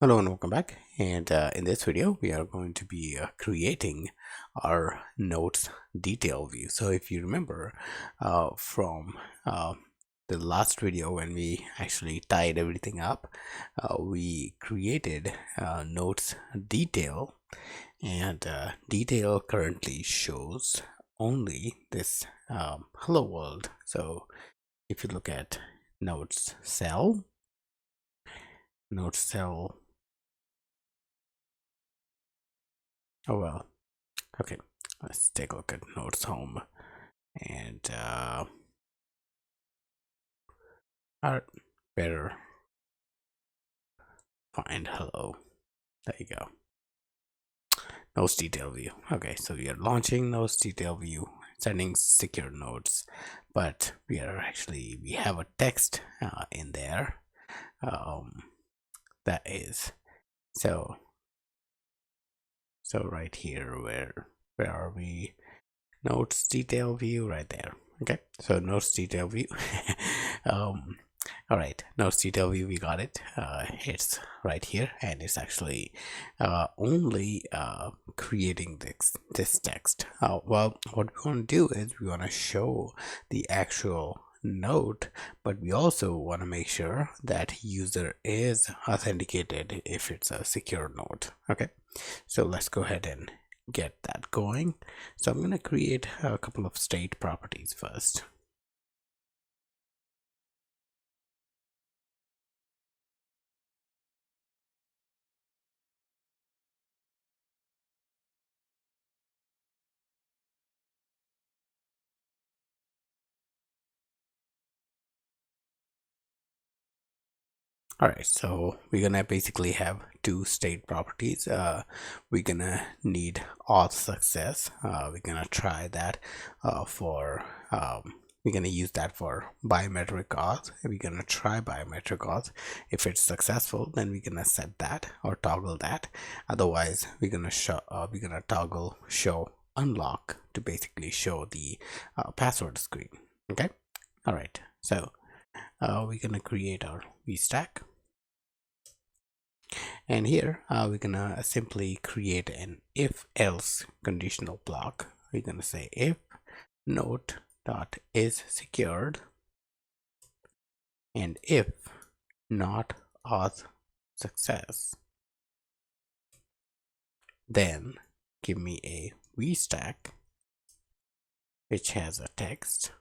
Hello and welcome back. And in this video, we are going to be creating our notes detail view. So if you remember from the last video when we actually tied everything up, we created notes detail, and detail currently shows only this hello world. So if you look at notes cell, oh well, okay, let's take a look at notes home and our better find hello. There you go. Notes detail view. Okay, so we are launching notes detail view, sending secure notes, but we have a text in there. That is so right here. Where are we? Notes detail view right there. Okay, so notes detail view. All right, notes detail view, we got it. It's right here, and it's actually only creating this text. Well, what we want to do is we want to show the actual note, but we also want to make sure that user is authenticated if it's a secure note. Okay, so let's go ahead and get that going. So I'm going to create a couple of state properties first. All right, so we're gonna basically have two state properties. We're gonna need auth success. We're gonna try that we're gonna use that for biometric auth. We're gonna try biometric auth. If it's successful, then we're gonna set that or toggle that. Otherwise, we're gonna toggle show unlock to basically show the password screen. Okay. All right. So we're gonna create our vstack. And here we're gonna simply create an if else conditional block. We're gonna say if note dot is secured, and if not auth success, then give me a vstack which has a text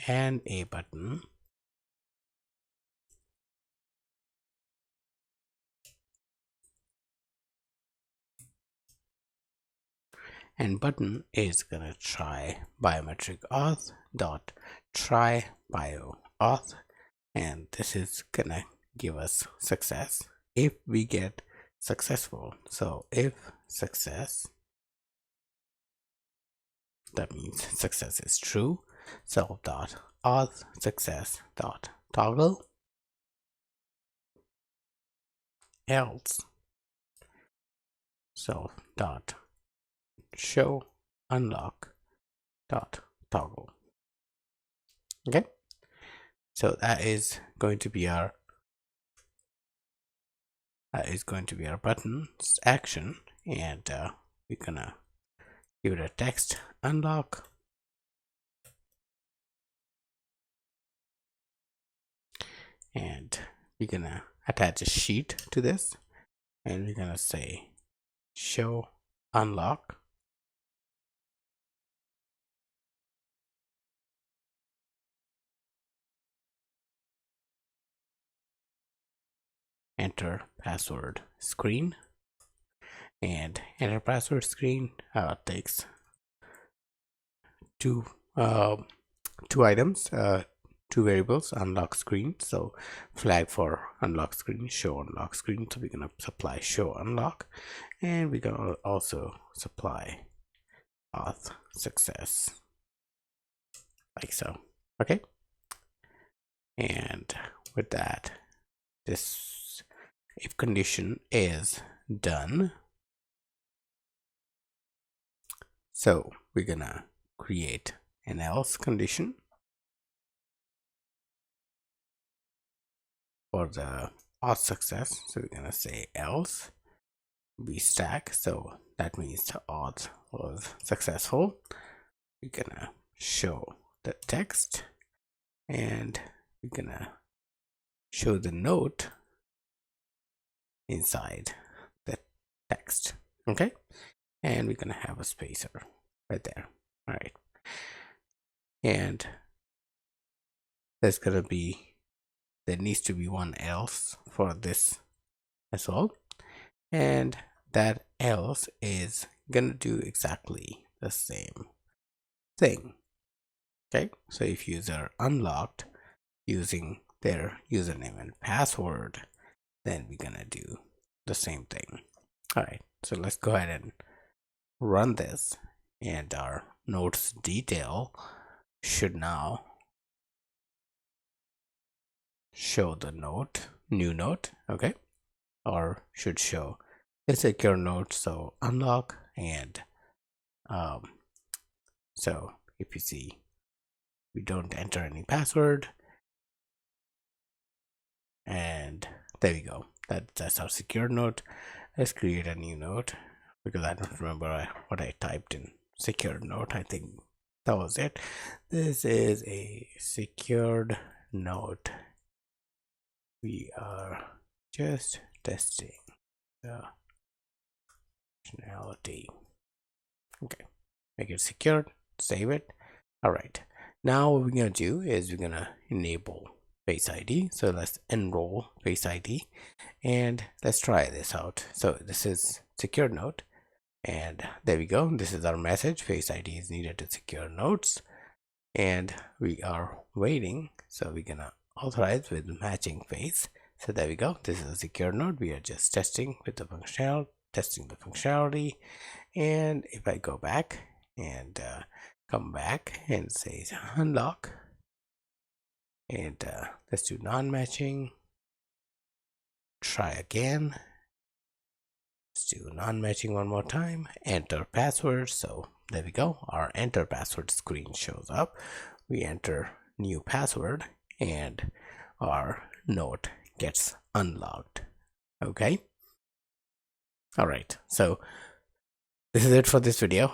and a button, and button is gonna try biometric auth dot try bio auth, and this is gonna give us success if we get successful. So if success, that means success is true. Self dot auth success dot toggle, else self dot show unlock dot toggle. Okay, so that is going to be our button's action, and we're gonna give it a text unlock, and we're gonna attach a sheet to this, and we're gonna say show unlock enter password screen, and enter password screen takes two items, two variables, unlock screen. So flag for unlock screen, show unlock screen. So we're gonna supply show unlock, and we're gonna also supply auth success like so. Okay, and with that, this if condition is done, so we're gonna create an else condition for the auth success. So we're gonna say else be stack, so that means the auth was successful. We're gonna show the text and we're gonna show the note inside the text. Okay, and we're gonna have a spacer right there. All right, and there's gonna be, there needs to be one else for this as well, and that else is gonna do exactly the same thing. Okay, so if user unlocked using their username and password, then we're gonna do the same thing. All right, so let's go ahead and run this, and our notes detail should now show the note, new note, okay, or should show a secure note, so unlock. And so if you see, we don't enter any password, and there we go. That's our secure note. Let's create a new note, because I don't remember what I typed in secure note. I think that was it. This is a secured note. We are just testing the functionality. Okay, make it secured, save it. All right, now what we're gonna do is we're gonna enable Face ID. So let's enroll Face ID, and let's try this out. So this is secure note, and there we go. This is our message. Face ID is needed to secure notes, and we are waiting. So we're gonna authorize with matching face. So there we go. This is a secure node. We are just testing with the functionality, testing the functionality. And if I go back and come back and say unlock, and let's do non-matching. Try again. Let's do non-matching one more time. Enter password. So there we go. Our enter password screen shows up. We enter new password, and our note gets unlocked. Okay. All right. So this is it for this video.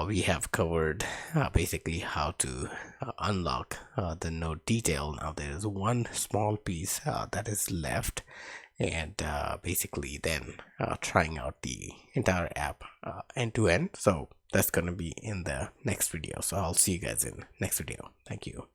We have covered basically how to unlock the note detail. Now there is one small piece that is left, and basically then trying out the entire app end to end. So that's going to be in the next video. So I'll see you guys in next video. Thank you.